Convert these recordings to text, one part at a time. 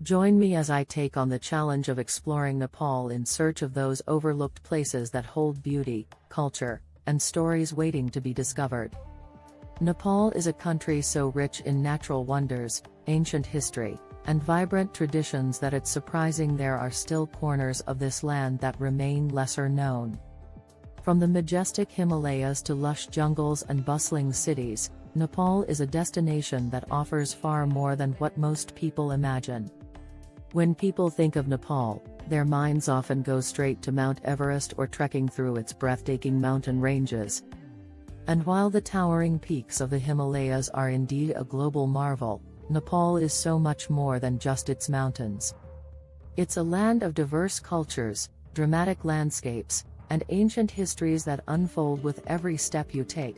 Join me as I take on the challenge of exploring Nepal in search of those overlooked places that hold beauty, culture, and stories waiting to be discovered. Nepal is a country so rich in natural wonders, ancient history, and vibrant traditions that it's surprising there are still corners of this land that remain lesser known. From the majestic Himalayas to lush jungles and bustling cities, Nepal is a destination that offers far more than what most people imagine. When people think of Nepal, their minds often go straight to Mount Everest or trekking through its breathtaking mountain ranges. And while the towering peaks of the Himalayas are indeed a global marvel, Nepal is so much more than just its mountains. It's a land of diverse cultures, dramatic landscapes, and ancient histories that unfold with every step you take.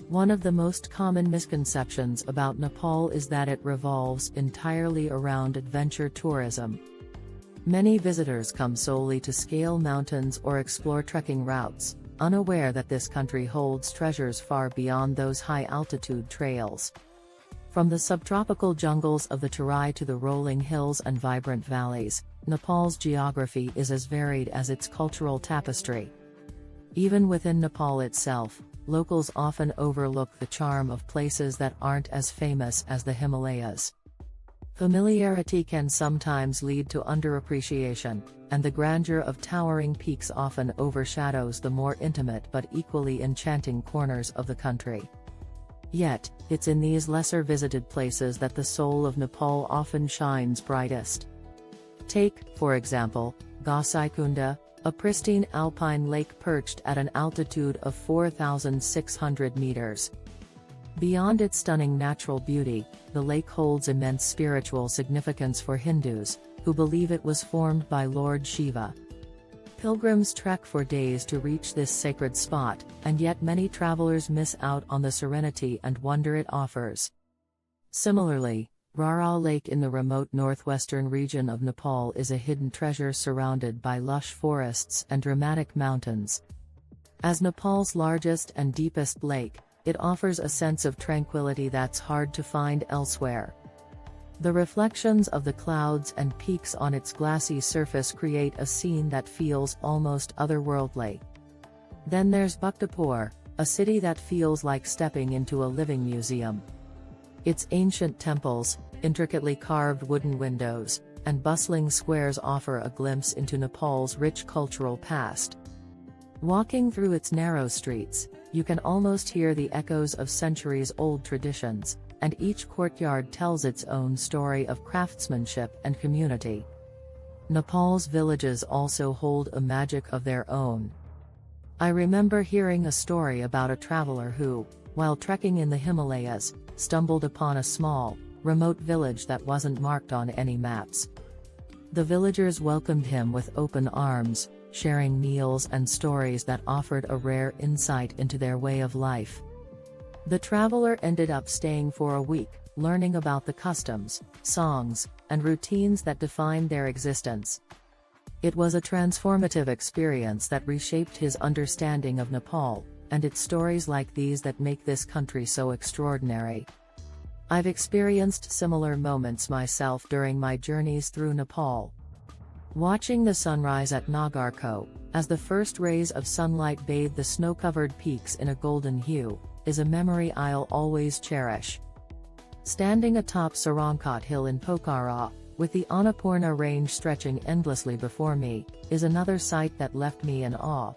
One of the most common misconceptions about Nepal is that it revolves entirely around adventure tourism. Many visitors come solely to scale mountains or explore trekking routes, unaware that this country holds treasures far beyond those high-altitude trails. From the subtropical jungles of the Terai to the rolling hills and vibrant valleys, Nepal's geography is as varied as its cultural tapestry. Even within Nepal itself, locals often overlook the charm of places that aren't as famous as the Himalayas. Familiarity can sometimes lead to underappreciation, and the grandeur of towering peaks often overshadows the more intimate but equally enchanting corners of the country. Yet, it's in these lesser visited places that the soul of Nepal often shines brightest. Take, for example, Gosaikunda, a pristine alpine lake perched at an altitude of 4,600 meters. Beyond its stunning natural beauty, the lake holds immense spiritual significance for Hindus, who believe it was formed by Lord Shiva. Pilgrims trek for days to reach this sacred spot, and yet many travelers miss out on the serenity and wonder it offers. Similarly, Rara Lake in the remote northwestern region of Nepal is a hidden treasure surrounded by lush forests and dramatic mountains. As Nepal's largest and deepest lake, it offers a sense of tranquility that's hard to find elsewhere. The reflections of the clouds and peaks on its glassy surface create a scene that feels almost otherworldly. Then there's Bhaktapur, a city that feels like stepping into a living museum. Its ancient temples, intricately carved wooden windows, and bustling squares offer a glimpse into Nepal's rich cultural past. Walking through its narrow streets, you can almost hear the echoes of centuries-old traditions, and each courtyard tells its own story of craftsmanship and community. Nepal's villages also hold a magic of their own. I remember hearing a story about a traveler who, while trekking in the Himalayas, stumbled upon a small, remote village that wasn't marked on any maps. The villagers welcomed him with open arms, sharing meals and stories that offered a rare insight into their way of life. The traveler ended up staying for a week, learning about the customs, songs, and routines that defined their existence. It was a transformative experience that reshaped his understanding of Nepal, and it's stories like these that make this country so extraordinary. I've experienced similar moments myself during my journeys through Nepal. Watching the sunrise at Nagarkot, as the first rays of sunlight bathe the snow-covered peaks in a golden hue, is a memory I'll always cherish. Standing atop Sarankot Hill in Pokhara, with the Annapurna Range stretching endlessly before me, is another sight that left me in awe.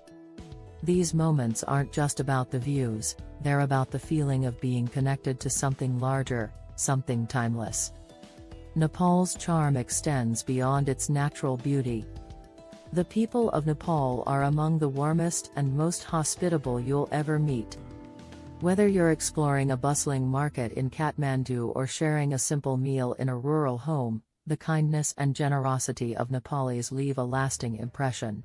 These moments aren't just about the views, they're about the feeling of being connected to something larger, something timeless. Nepal's charm extends beyond its natural beauty. The people of Nepal are among the warmest and most hospitable you'll ever meet. Whether you're exploring a bustling market in Kathmandu or sharing a simple meal in a rural home, the kindness and generosity of Nepalis leave a lasting impression.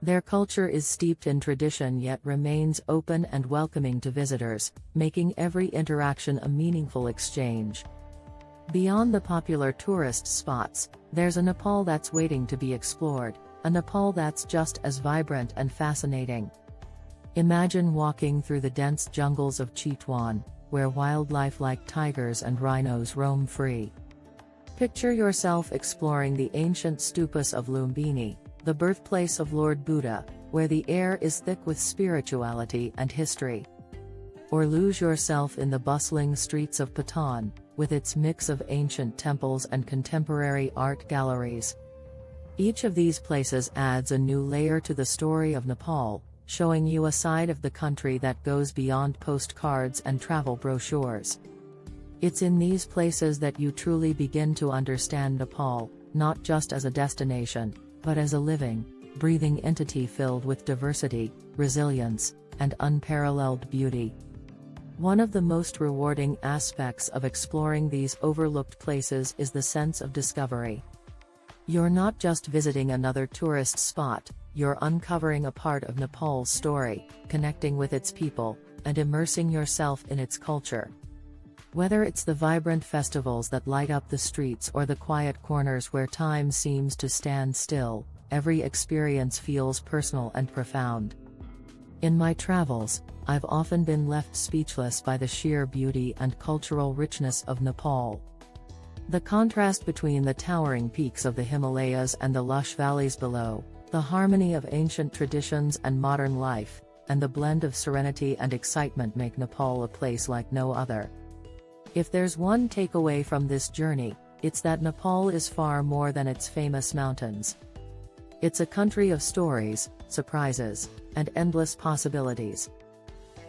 Their culture is steeped in tradition yet remains open and welcoming to visitors, making every interaction a meaningful exchange. Beyond the popular tourist spots, there's a Nepal that's waiting to be explored, a Nepal that's just as vibrant and fascinating. Imagine walking through the dense jungles of Chitwan, where wildlife like tigers and rhinos roam free. Picture yourself exploring the ancient stupas of Lumbini, the birthplace of Lord Buddha, where the air is thick with spirituality and history. Or lose yourself in the bustling streets of Patan, with its mix of ancient temples and contemporary art galleries. Each of these places adds a new layer to the story of Nepal, showing you a side of the country that goes beyond postcards and travel brochures. It's in these places that you truly begin to understand Nepal, not just as a destination, but as a living, breathing entity filled with diversity, resilience, and unparalleled beauty. One of the most rewarding aspects of exploring these overlooked places is the sense of discovery. You're not just visiting another tourist spot, you're uncovering a part of Nepal's story, connecting with its people, and immersing yourself in its culture. Whether it's the vibrant festivals that light up the streets or the quiet corners where time seems to stand still, every experience feels personal and profound. In my travels, I've often been left speechless by the sheer beauty and cultural richness of Nepal. The contrast between the towering peaks of the Himalayas and the lush valleys below, the harmony of ancient traditions and modern life, and the blend of serenity and excitement make Nepal a place like no other. If there's one takeaway from this journey, it's that Nepal is far more than its famous mountains. It's a country of stories, surprises, and endless possibilities.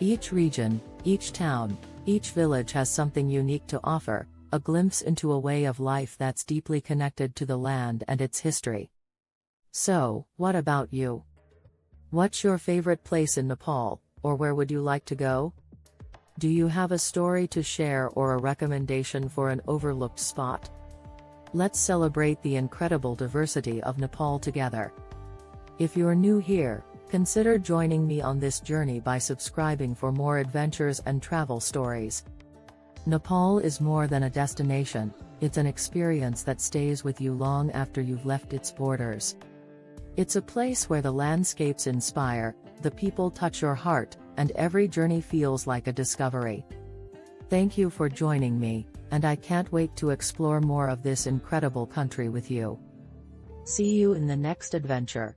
Each region, each town, each village has something unique to offer, a glimpse into a way of life that's deeply connected to the land and its history. So, what about you? What's your favorite place in Nepal, or where would you like to go? Do you have a story to share or a recommendation for an overlooked spot? Let's celebrate the incredible diversity of Nepal together. If you're new here, consider joining me on this journey by subscribing for more adventures and travel stories. Nepal is more than a destination, it's an experience that stays with you long after you've left its borders. It's a place where the landscapes inspire, the people touch your heart, and every journey feels like a discovery. Thank you for joining me, and I can't wait to explore more of this incredible country with you. See you in the next adventure.